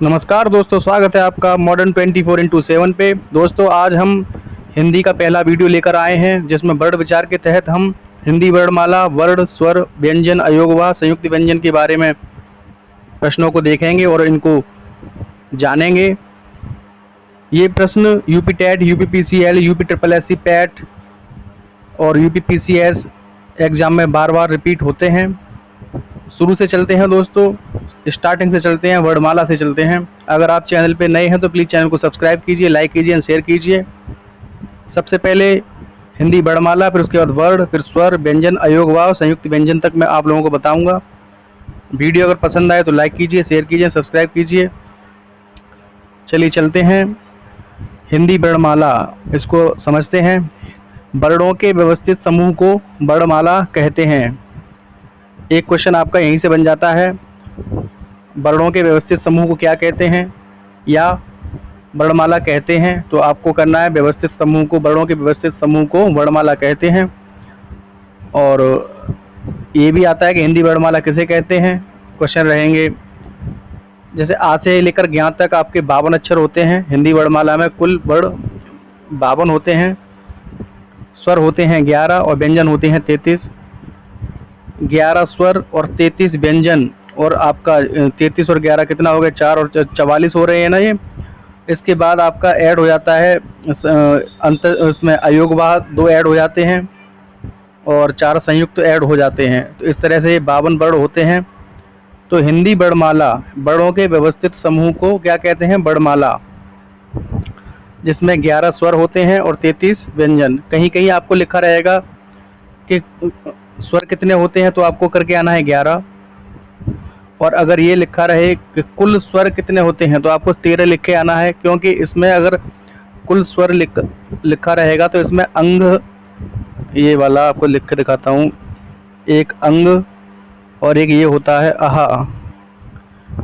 नमस्कार दोस्तों, स्वागत है आपका मॉडर्न 24x7 पे। दोस्तों, आज हम हिंदी का पहला वीडियो लेकर आए हैं जिसमें वर्ण विचार के तहत हम हिंदी वर्णमाला, वर्ण, स्वर, व्यंजन, अयोगवाह, संयुक्त व्यंजन के बारे में प्रश्नों को देखेंगे और इनको जानेंगे। ये प्रश्न UP TET, UP PCL, UP triple SC PET और यूपी पीसीएस एग्जाम में बार बार रिपीट होते हैं। शुरू से चलते हैं दोस्तों, स्टार्टिंग से चलते हैं, वर्णमाला से चलते हैं। अगर आप चैनल पे नए हैं तो प्लीज़ चैनल को सब्सक्राइब कीजिए, लाइक कीजिए और शेयर कीजिए। सबसे पहले हिंदी वर्णमाला, फिर उसके बाद वर्ण, फिर स्वर, व्यंजन, अयोगवाह, संयुक्त व्यंजन तक मैं आप लोगों को बताऊंगा। वीडियो अगर पसंद आए तो लाइक कीजिए, शेयर कीजिए, सब्सक्राइब कीजिए। चलिए चलते हैं हिंदी वर्णमाला, इसको समझते हैं। वर्णों के व्यवस्थित समूह को वर्णमाला कहते हैं। एक क्वेश्चन आपका यहीं से बन जाता है, वर्णों के व्यवस्थित समूह को क्या कहते हैं या वर्णमाला कहते हैं। तो आपको करना है व्यवस्थित समूह को, वर्णों के व्यवस्थित समूह को वर्णमाला कहते हैं। और ये भी आता है कि हिंदी वर्णमाला किसे कहते हैं। क्वेश्चन रहेंगे जैसे आ से लेकर ज्ञ तक आपके 52 अक्षर होते हैं हिंदी वर्णमाला में। कुल वर्ण 52 होते हैं। स्वर होते हैं 11 और व्यंजन होते हैं 33। 11 स्वर और 33 व्यंजन, और आपका 33 और 11 कितना हो गया, 4 और 44 हो रहे हैं ना ये। इसके बाद आपका ऐड हो जाता है अंतर, उसमें अयोगवाह 2 ऐड हो जाते हैं और 4 संयुक्त ऐड हो जाते हैं। तो इस तरह से 52 वर्ण होते हैं। तो हिंदी वर्णमाला, वर्णों के व्यवस्थित समूह को क्या कहते हैं, वर्णमाला, जिसमें 11 स्वर होते हैं और 33 व्यंजन। कहीं कहीं आपको लिखा रहेगा कि स्वर कितने होते हैं तो आपको करके आना है 11, और अगर ये लिखा रहे कि कुल स्वर कितने होते हैं तो आपको 13 लिख के आना है, क्योंकि इसमें अगर कुल स्वर लिखा रहेगा तो इसमें अंग, ये वाला आपको लिख के दिखाता हूँ, एक अंग और एक ये होता है आहा,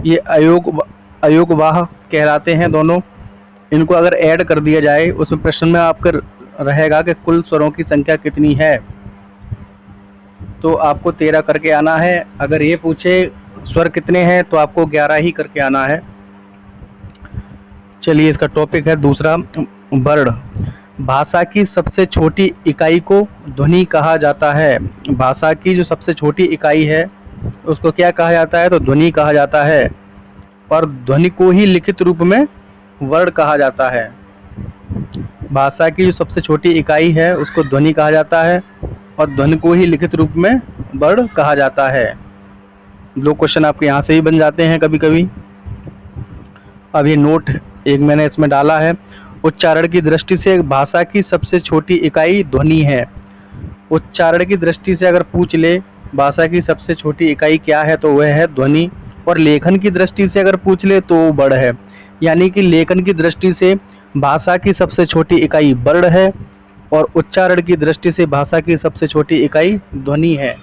ये अयोगवाह कहलाते हैं दोनों। इनको अगर ऐड कर दिया जाए, उसमें प्रश्न में आपका रहेगा कि कुल स्वरों की संख्या कितनी है, तो आपको 13 करके आना है। अगर ये पूछे स्वर कितने हैं तो आपको 11 ही करके आना है। चलिए, इसका टॉपिक है दूसरा, वर्ण। भाषा की सबसे छोटी इकाई को ध्वनि कहा जाता है। भाषा की जो सबसे छोटी इकाई है उसको क्या कहा जाता है, तो ध्वनि कहा जाता है। और ध्वनि को ही लिखित रूप में वर्ण कहा जाता है। भाषा की जो सबसे छोटी इकाई है उसको ध्वनि कहा जाता है और ध्वनि को ही लिखित रूप में वर्ण कहा जाता है। 2 क्वेश्चन आपके यहाँ से ही बन जाते हैं कभी कभी। अब ये नोट एक मैंने इसमें डाला है, उच्चारण की दृष्टि से भाषा की सबसे छोटी इकाई ध्वनि है। उच्चारण की दृष्टि से अगर पूछ ले भाषा की सबसे छोटी इकाई क्या है तो वह है ध्वनि, और लेखन की दृष्टि से अगर पूछ ले तो वो वर्ण है। यानी कि लेखन की दृष्टि से भाषा की सबसे छोटी इकाई वर्ण है और उच्चारण की दृष्टि से भाषा की सबसे छोटी इकाई ध्वनि है।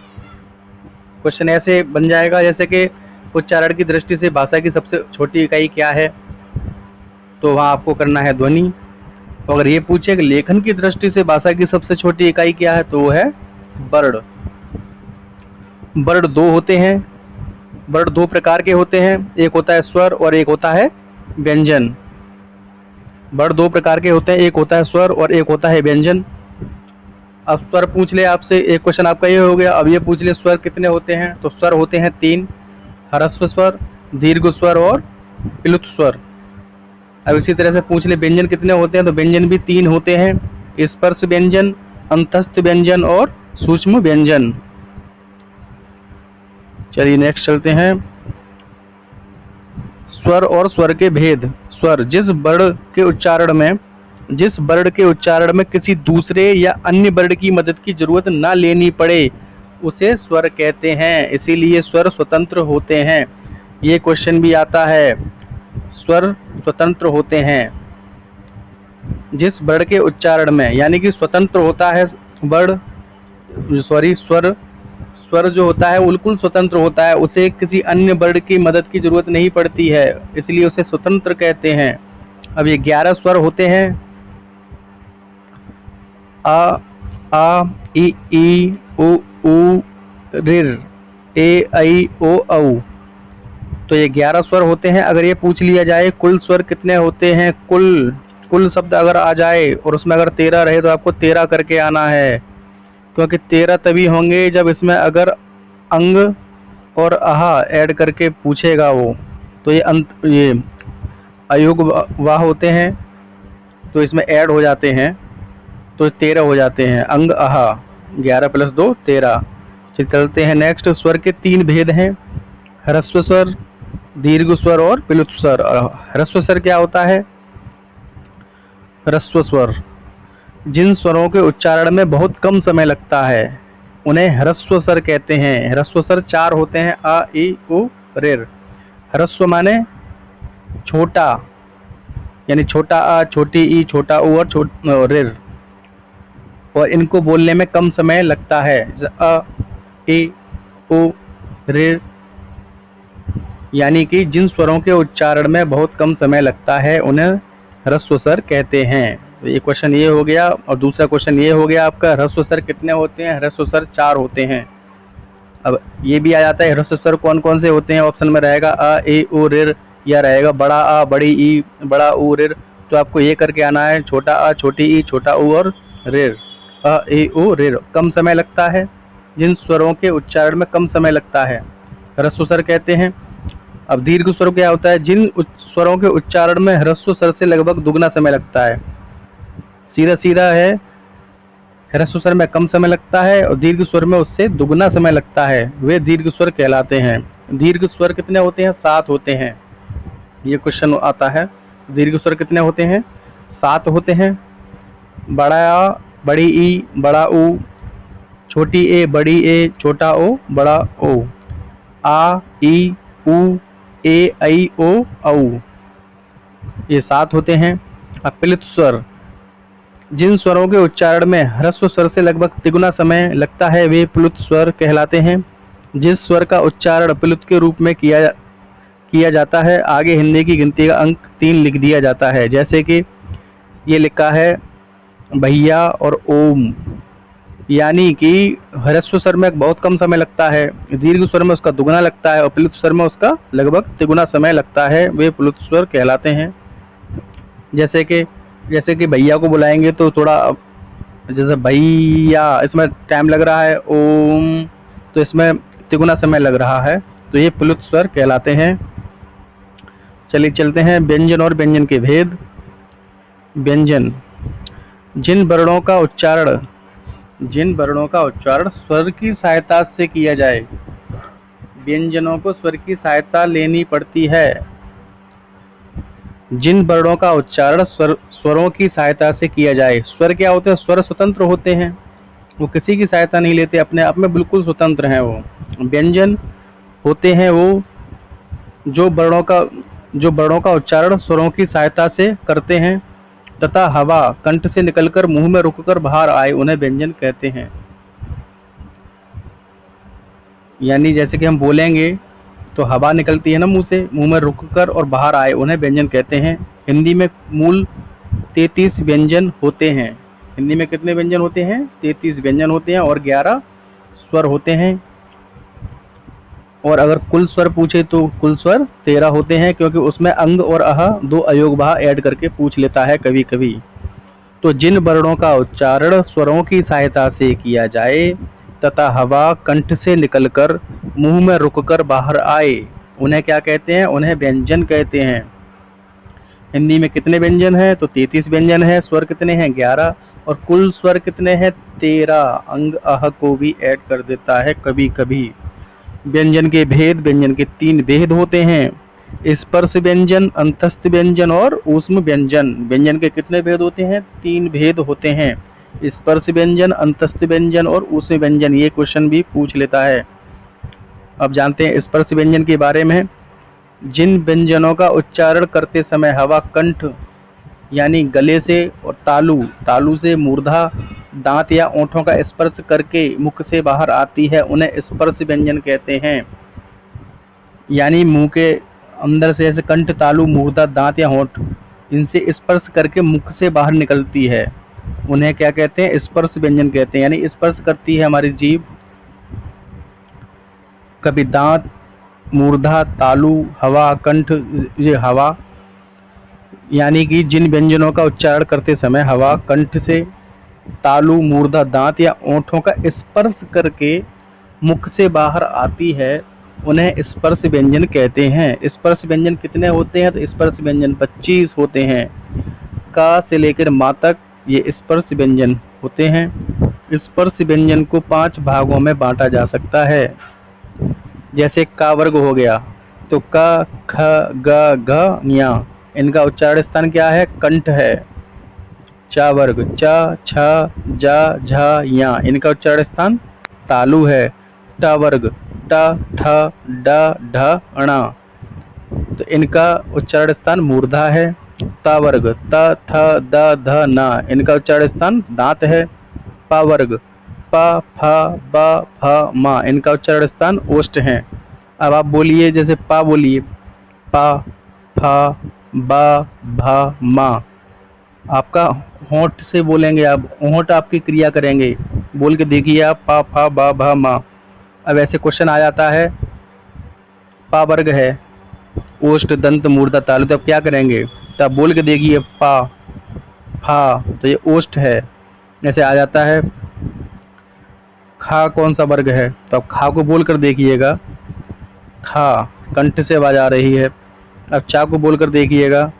क्वेश्चन ऐसे बन जाएगा जैसे कि उच्चारण की दृष्टि से भाषा की सबसे छोटी इकाई क्या है, तो वहाँ आपको करना है ध्वनि। तो अगर ये पूछे कि लेखन की दृष्टि से भाषा की सबसे छोटी इकाई क्या है तो वो है वर्ण। वर्ण 2 होते हैं। वर्ण 2 प्रकार के होते हैं, एक होता है स्वर और एक होता है व्यंजन। वर्ण 2 प्रकार के होते हैं, एक होता है स्वर और एक होता है व्यंजन। अब स्वर पूछ ले आपसे, एक क्वेश्चन आपका ये हो गया। अब ये पूछ ले स्वर कितने होते हैं, तो स्वर होते हैं 3, ह्रस्व स्वर, दीर्घ स्वर और प्लुत स्वर। अब इसी तरह से पूछ ले व्यंजन कितने होते हैं, तो व्यंजन भी 3 होते हैं, स्पर्श व्यंजन, अंतस्थ व्यंजन और सूक्ष्म व्यंजन। चलिए नेक्स्ट चलते हैं, स्वर और स्वर के भेद। स्वर, जिस वर्ण के उच्चारण में किसी दूसरे या अन्य वर्ण की मदद की जरूरत न लेनी पड़े उसे स्वर कहते हैं, इसीलिए स्वर स्वतंत्र होते हैं। ये क्वेश्चन भी आता है, स्वर स्वतंत्र होते हैं जिस वर्ण के उच्चारण में, यानी कि स्वतंत्र होता है वर्ण, स्वर जो होता है बिल्कुल स्वतंत्र होता है, उसे किसी अन्य वर्ण की मदद की जरूरत नहीं पड़ती है, इसलिए उसे स्वतंत्र कहते हैं। अब ये 11 स्वर होते हैं, आ ई उ ऋ ए ऐ ओ औ। तो ये 11 स्वर होते हैं। अगर ये पूछ लिया जाए कुल स्वर कितने होते हैं, कुल शब्द अगर आ जाए और उसमें अगर 13 रहे तो आपको 13 करके आना है, क्योंकि 13 तभी होंगे जब इसमें अगर अंग और आहा ऐड करके पूछेगा वो। तो ये अयोग वाह होते हैं तो इसमें ऐड हो जाते हैं तो 13 हो जाते हैं। अंग आहा 11 + 2 13। चलते हैं नेक्स्ट। स्वर के 3 भेद हैं, ह्रस्व स्वर, दीर्घ स्वर और प्लुत स्वर। ह्रस्व स्वर क्या होता है? ह्रस्व स्वर जिन स्वरों के उच्चारण में बहुत कम समय लगता है उन्हें ह्रस्व स्वर कहते हैं। ह्रस्व स्वर 4 होते हैं, अ, ई, उ, ऋ। ह्रस्व माने छोटा, यानी छोटा अ, छोटी ई, छोटा उ और ऋ, और इनको बोलने में कम समय लगता है। अ, ई, उ, ऋ, यानी कि जिन स्वरों के उच्चारण में बहुत कम समय लगता है उन्हें ह्रस्व स्वर कहते हैं। तो ये क्वेश्चन ये हो गया। और दूसरा क्वेश्चन ये हो गया आपका, ह्रस्व स्वर कितने होते हैं? ह्रस्व स्वर 4 होते हैं। अब ये भी आ जाता है ह्रस्व स्वर कौन कौन से होते हैं। ऑप्शन में रहेगा अ, ए, उ, ऋ, या रहेगा बड़ा अ, बड़ी ई, बड़ा उ, ऋ। तो आपको ये करके आना है, छोटा अ, छोटी ई, छोटा उ और ऋ। अ, ए, उ, ऋ कम समय लगता है, जिन स्वरों के उच्चारण में कम समय लगता है ह्रस्व स्वर कहते हैं। अब दीर्घ स्वर क्या होता है? जिन स्वरों के उच्चारण में ह्रस्व स्वर से लगभग दुगना समय लगता है। सीधा सीधा है, ह्रस्व स्वर में कम समय लगता है और दीर्घ स्वर में उससे दुगना समय लगता है, वे दीर्घ स्वर कहलाते हैं। दीर्घ स्वर कितने होते हैं? 7 होते हैं। ये क्वेश्चन आता है, दीर्घ स्वर कितने होते हैं? 7 होते हैं। बड़ा आ, बड़ी ई, बड़ा ऊ, छोटी ए, बड़ी ए, छोटा ओ, बड़ा ओ। आ, ई, उ, ए, ऐ, ओ, औ, ये 7 होते हैं। प्लुत स्वर जिन स्वरों के उच्चारण में ह्रस्व स्वर से लगभग तिगुना समय लगता है वे प्लुत स्वर कहलाते हैं। जिस स्वर का उच्चारण प्लुत के रूप में किया जाता है आगे हिंदी की गिनती का अंक 3 लिख दिया जाता है। जैसे कि ये लिखा है भैया और ओम, यानी कि ह्रस्व स्वर में बहुत कम समय लगता है, दीर्घ स्वर में उसका दुगना लगता है और प्लुत स्वर में उसका लगभग तिगुना समय लगता है, वे प्लुत स्वर कहलाते हैं। जैसे कि भैया को बुलाएंगे तो थोड़ा, जैसे भैया इसमें टाइम लग रहा है, ओम तो इसमें तिगुना समय लग रहा है, तो ये प्लुत स्वर कहलाते हैं। चलिए चलते हैं व्यंजन और व्यंजन के भेद। व्यंजन जिन वर्णों का उच्चारण स्वर की सहायता से किया जाए। व्यंजनों को स्वर की सहायता लेनी पड़ती है। जिन वर्णों का उच्चारण स्वरों की सहायता से किया जाए। स्वर क्या होते हैं? स्वर स्वतंत्र होते हैं, वो किसी की सहायता नहीं लेते, अपने आप में बिल्कुल स्वतंत्र हैं वो। व्यंजन होते हैं वो जो वर्णों का उच्चारण स्वरों की सहायता से करते हैं तथा हवा कंठ से निकलकर मुंह में रुककर बाहर आए, उन्हें व्यंजन कहते हैं। यानी जैसे कि हम बोलेंगे तो हवा निकलती है ना मुंह से, मुंह में रुककर और बाहर आए, उन्हें व्यंजन कहते हैं। हिंदी में मूल 33 व्यंजन होते हैं। हिंदी में कितने व्यंजन होते हैं? 33 व्यंजन होते हैं और 11 स्वर होते हैं। और अगर कुल स्वर पूछे तो कुल स्वर 13 होते हैं, क्योंकि उसमें अंग और अह 2 अयोग भाव ऐड करके पूछ लेता है कभी कभी। तो जिन वर्णों का उच्चारण स्वरों की सहायता से किया जाए तथा हवा कंठ से निकलकर मुंह में रुककर बाहर आए, उन्हें क्या कहते हैं? उन्हें व्यंजन कहते हैं। हिंदी में कितने व्यंजन हैं? तो 33 व्यंजन है। स्वर कितने हैं? 11। और कुल स्वर कितने हैं? 13। अंग अह को भी ऐड कर देता है कभी कभी। व्यंजन के भेद, व्यंजन के 3 भेद होते हैं, स्पर्श व्यंजन, अंतस्थ व्यंजन और ऊष्म व्यंजन। व्यंजन के कितने भेद होते हैं? 3 भेद होते हैं, स्पर्श व्यंजन, अंतस्थ व्यंजन और ऊष्म व्यंजन। ये क्वेश्चन भी पूछ लेता है। अब जानते हैं स्पर्श व्यंजन के बारे में। जिन व्यंजनों का उच्चारण करते समय हवा कंठ यानी गले से और तालु से मूर्धा, दांत या ओंठों का स्पर्श करके मुख से बाहर आती है, उन्हें स्पर्श व्यंजन कहते हैं। यानी मुंह के अंदर से जैसे कंठ, तालु, मूर्धा, दांत या होंठ, इनसे स्पर्श करके मुख से बाहर निकलती है, उन्हें क्या कहते हैं? स्पर्श व्यंजन कहते हैं। यानी स्पर्श करती है हमारी जीभ, कभी दांत, मूर्धा, तालु, हवा, कंठ। ये हवा यानी कि जिन व्यंजनों का उच्चारण करते समय हवा कंठ से, तालु मूर्धा दांत या ओंठों का स्पर्श करके मुख से बाहर आती है, उन्हें स्पर्श व्यंजन कहते हैं। स्पर्श व्यंजन कितने होते हैं? तो स्पर्श व्यंजन 25 होते हैं। का से लेकर माँ तक ये स्पर्श व्यंजन होते हैं। स्पर्श व्यंजन को 5 भागों में बांटा जा सकता है। जैसे का वर्ग हो गया तो क, ख, ग, घ, ञ, इनका उच्चारण स्थान क्या है? कंठ है। च वर्ग च, छ, ज, झ, ञ, इनका उच्चारण स्थान तालु है। ट वर्ग ट, ठ, ड, ढ, ण, तो इनका उच्चारण स्थान मूर्धा है। त वर्ग त, थ, द, ध, न, इनका उच्चारण स्थान दांत है। प वर्ग प, फ, ब, फ, म, इनका उच्चारण स्थान ओष्ठ है। अब आप बोलिए, जैसे पा बोलिए, प, फ, ब, भ, म, आपका होंठ से बोलेंगे, आप होंठ आपकी क्रिया करेंगे, बोल के देखिए आप, प, फ, ब, भ, म। अब ऐसे क्वेश्चन आ जाता है, पा वर्ग है, ओष्ठ, दंत, मूर्धा, तालु, तो आप क्या करेंगे? तो आप बोल के देखिए, पा, फा, तो ये ओष्ठ है। ऐसे आ जाता है। खा कौन सा वर्ग है? तो आप खा को बोल कर देखिएगा, खा, कंठ से आवाज आ रही है। अब चा को बोलकर देखिएगा,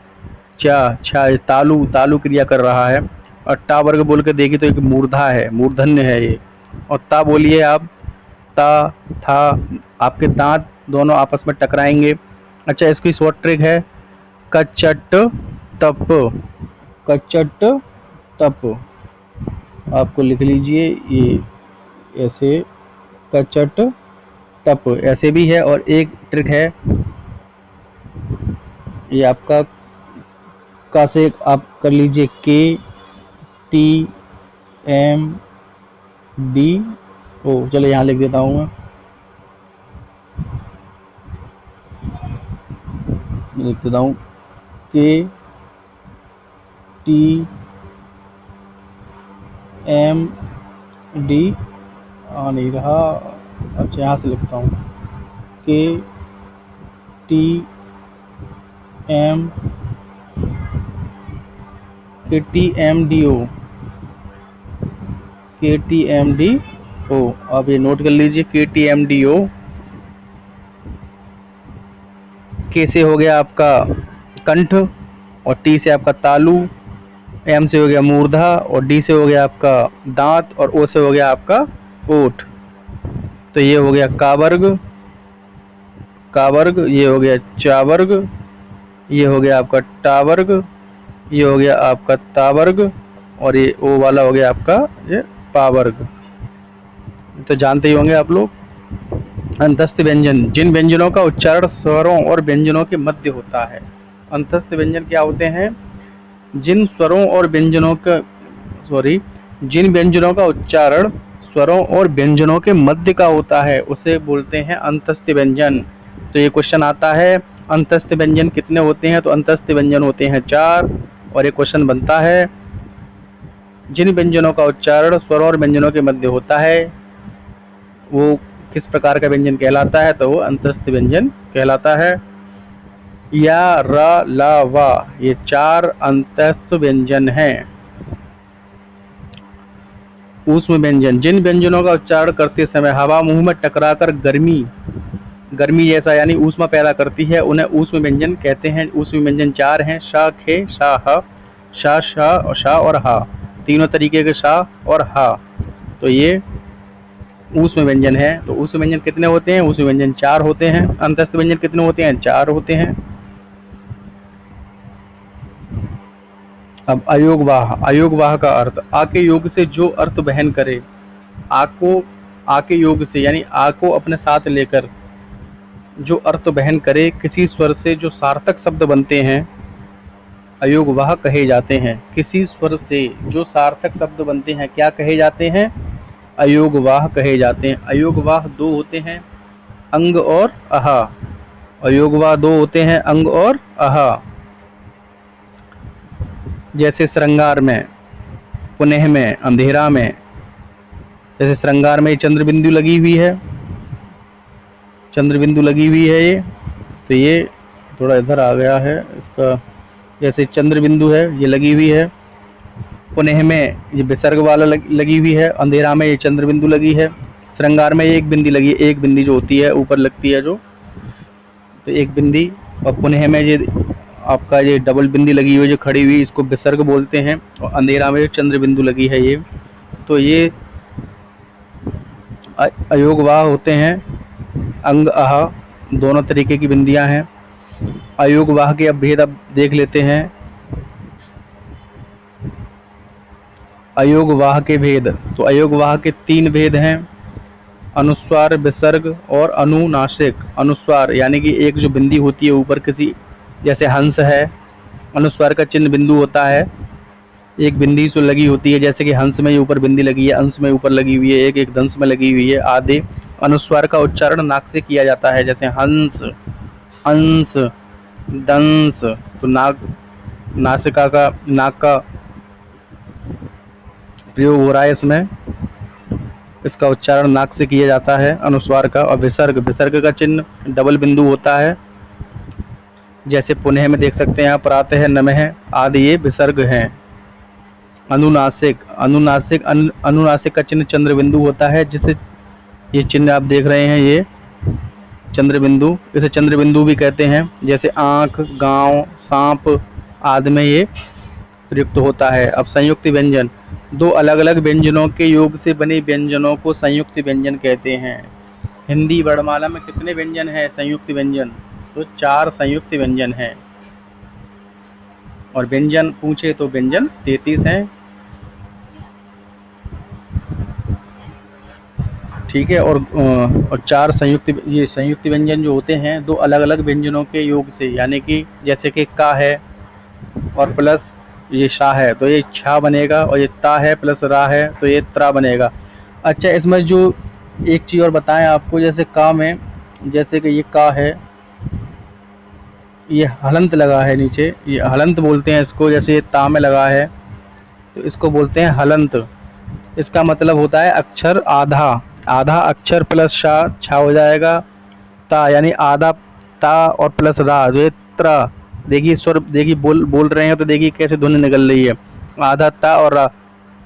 चा, छा, तालु, तालु क्रिया कर रहा है। और टा वर्ग बोल कर देखिए तो एक मूर्धा है, मूर्धन्य है ये। और ता बोलिए आप, ता, था, आपके दांत दोनों आपस में टकराएंगे। अच्छा, इसकी शॉर्ट ट्रिक है, कचट तप, कचट तप, आपको लिख लीजिए ये ऐसे, कचट तप ऐसे भी है। और एक ट्रिक है, ये आपका का से आप कर लीजिए, के टी एम डी ओ, चलो यहाँ लिख देता हूँ मैं, लिख देता हूँ के टी एम डी, आ नहीं रहा। अच्छा, यहाँ से लिखता हूँ, के टी एम, के टी एम डी ओ, के टी एम डी ओ, आप ये नोट कर लीजिए, के टी एम डी ओ। के से हो गया आपका कंठ, और टी से आपका तालु, एम से हो गया मूर्धा, और डी से हो गया आपका दांत, और ओ से हो गया आपका ओठ। तो ये हो गया का वर्ग, का वर्ग, ये हो गया चा वर्ग, ये हो गया आपका टा वर्ग, ये हो गया आपका ता वर्ग, और ये ओ वाला हो गया आपका ये पा वर्ग। तो जानते ही होंगे आप लोग। अंतस्थ व्यंजन, जिन व्यंजनों का उच्चारण स्वरों और व्यंजनों के मध्य होता है। अंतस्थ व्यंजन क्या होते हैं? जिन स्वरों और व्यंजनों का, जिन व्यंजनों का उच्चारण स्वरों और व्यंजनों के मध्य का होता है, उसे बोलते हैं अंतस्थ व्यंजन। तो ये क्वेश्चन आता है, अंतस्थ व्यंजन कितने होते हैं? तो अंतस्थ व्यंजन होते हैं 4। और ये क्वेश्चन बनता है, जिन व्यंजनों का उच्चारण स्वरों और व्यंजनों के मध्य होता है, वो किस प्रकार का व्यंजन कहलाता है? तो वो अंतस्थ व्यंजन कहलाता है। या, र, ल, व, ये 4 अंतस्थ व्यंजन हैं। ऊष्म व्यंजन, जिन व्यंजनों का उच्चारण करते समय हवा मुंह में टकराकर गर्मी जैसा यानी ऊष्मा पैदा करती है, उन्हें ऊष्म व्यंजन कहते हैं। ऊष्म व्यंजन 4 हैं, श, खे, श, ह, श, श और ह, तीनों तरीके के श और ह। तो ये ऊष्म व्यंजन है। तो ऊष्म व्यंजन कितने होते हैं? ऊष्म व्यंजन 4 होते हैं। अंतस्थ व्यंजन कितने होते हैं? 4 होते हैं। अब अयोगवाह, अयोगवाह का अर्थ, आ के योग से जो अर्थ बहन करे। आ के योग से यानी आ को अपने साथ लेकर जो अर्थ बहन करे, किसी स्वर से जो सार्थक शब्द बनते हैं, अयोगवाह कहे जाते हैं। किसी स्वर से जो सार्थक शब्द बनते हैं, क्या कहे जाते हैं? अयोगवाह कहे जाते हैं। अयोगवाह 2 होते हैं, अंग और अहा। अयोगवाह 2 होते हैं, अंग और अहा। जैसे श्रृंगार में, पुनः में, अंधेरा में। जैसे श्रृंगार में चंद्र बिंदु लगी हुई है, चंद्र बिंदु लगी हुई है ये। तो ये थोड़ा इधर आ गया है इसका, जैसे चंद्र बिंदु है ये लगी हुई है। पुनः में ये विसर्ग वाला लगी हुई है। अंधेरा में ये चंद्र बिंदु लगी है। श्रृंगार में एक बिंदी लगी है, एक बिंदी जो होती है ऊपर लगती है जो, तो एक बिंदी। और पुनः में ये आपका ये डबल बिंदी लगी हुई है जो खड़ी हुई, इसको विसर्ग बोलते हैं। और अंधेरा में जो चंद्र बिंदु लगी है ये, तो ये अयोगवाह होते हैं। अंग आह दोनों तरीके की बिंदियां हैं। अयोगवाह के अब भेद अब देख लेते हैं। अयोगवाह के भेद, तो अयोगवाह के 3 भेद हैं, अनुस्वार, विसर्ग और अनुनासिक। अनुस्वार यानी कि एक जो बिंदी होती है ऊपर किसी, जैसे हंस है, अनुस्वार का चिन्ह बिंदु होता है, एक बिंदी जो लगी होती है, जैसे कि हंस में ऊपर बिंदी लगी है, अंश में ऊपर लगी हुई है, एक दंश में लगी हुई है आदि। अनुस्वार का उच्चारण नाक से किया जाता है, जैसे हंस, अंश, दंश। तो नासिका का, नाक का प्रयोग हो रहा है इसमें, इसका उच्चारण नाक से किया जाता है अनुस्वार का। और विसर्ग, विसर्ग का चिन्ह डबल बिंदु होता है, जैसे पुनः में देख सकते हैं यहाँ प्रातः, नमः आदि ये विसर्ग हैं। अनुनासिक, अनुनासिक का चिन्ह चंद्र बिंदु होता है, जिसे ये चिन्ह आप देख रहे हैं ये चंद्र बिंदु, इसे चंद्र बिंदु भी कहते हैं। जैसे आंख, गांव, सांप आदि में ये प्रयुक्त होता है। अब संयुक्त व्यंजन, 2 अलग अलग व्यंजनों के योग से बने व्यंजनों को संयुक्त व्यंजन कहते हैं। हिंदी वर्णमाला में कितने व्यंजन हैं संयुक्त व्यंजन? तो 4 संयुक्त व्यंजन हैं। और व्यंजन पूछे तो व्यंजन 33 हैं। ठीक है। और 4 संयुक्त व्यंजन जो होते हैं 2 अलग अलग व्यंजनों के योग से, यानी कि जैसे कि का है और प्लस ये शा है तो ये छा बनेगा, और ये ता है प्लस रा है तो ये त्रा बनेगा। अच्छा, इसमें जो एक चीज़ और बताएं आपको, जैसे का में, जैसे कि ये का है, ये हलंत लगा है नीचे, ये हलंत बोलते हैं इसको। जैसे ये ता में लगा है तो इसको बोलते हैं हलंत। इसका मतलब होता है अक्षर आधा, आधा अक्षर प्लस शा, छा हो जाएगा ता, यानी आधा ता और प्लस रा जो है त्रा। देखिए स्वर, देखिए बोल रहे हैं तो देखिए कैसे ध्वनि निकल रही है। आधा ता और रा,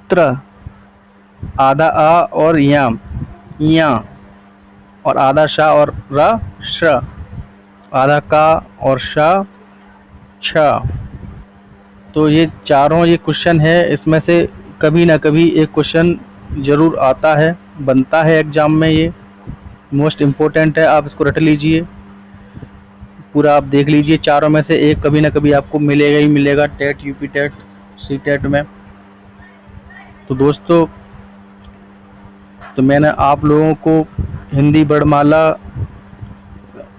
त्र, आधा आ और या, और आधा शा और रा, श, आधा का और शा, छ। तो ये चारों ये क्वेश्चन है, इसमें से कभी ना कभी एक क्वेश्चन जरूर आता है, बनता है एग्जाम में। ये मोस्ट इम्पोर्टेंट है, आप इसको रट लीजिए, पूरा आप देख लीजिए। चारों में से एक कभी ना कभी आपको मिलेगा ही मिलेगा, TET, UP TET, C TET में। तो दोस्तों, तो मैंने आप लोगों को हिंदी वर्णमाला,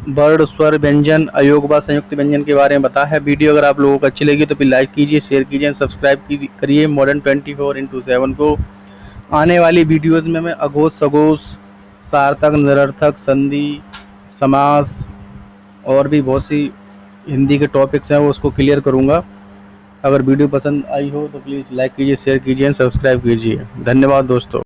वर्ण, स्वर, व्यंजन, अयोगवा, संयुक्त व्यंजन के बारे में बताया है। वीडियो अगर आप लोगों को अच्छी लगी तो फिर लाइक कीजिए, शेयर कीजिए, सब्सक्राइब करिए मॉडर्न 24x7 को। आने वाली वीडियोज़ में मैं अघोष, सघोष, सार्थक, निरर्थक, संधि, समास और भी बहुत सी हिंदी के टॉपिक्स हैं वो उसको क्लियर करूँगा। अगर वीडियो पसंद आई हो तो प्लीज़ लाइक कीजिए, शेयर कीजिए, सब्सक्राइब कीजिए। धन्यवाद दोस्तों।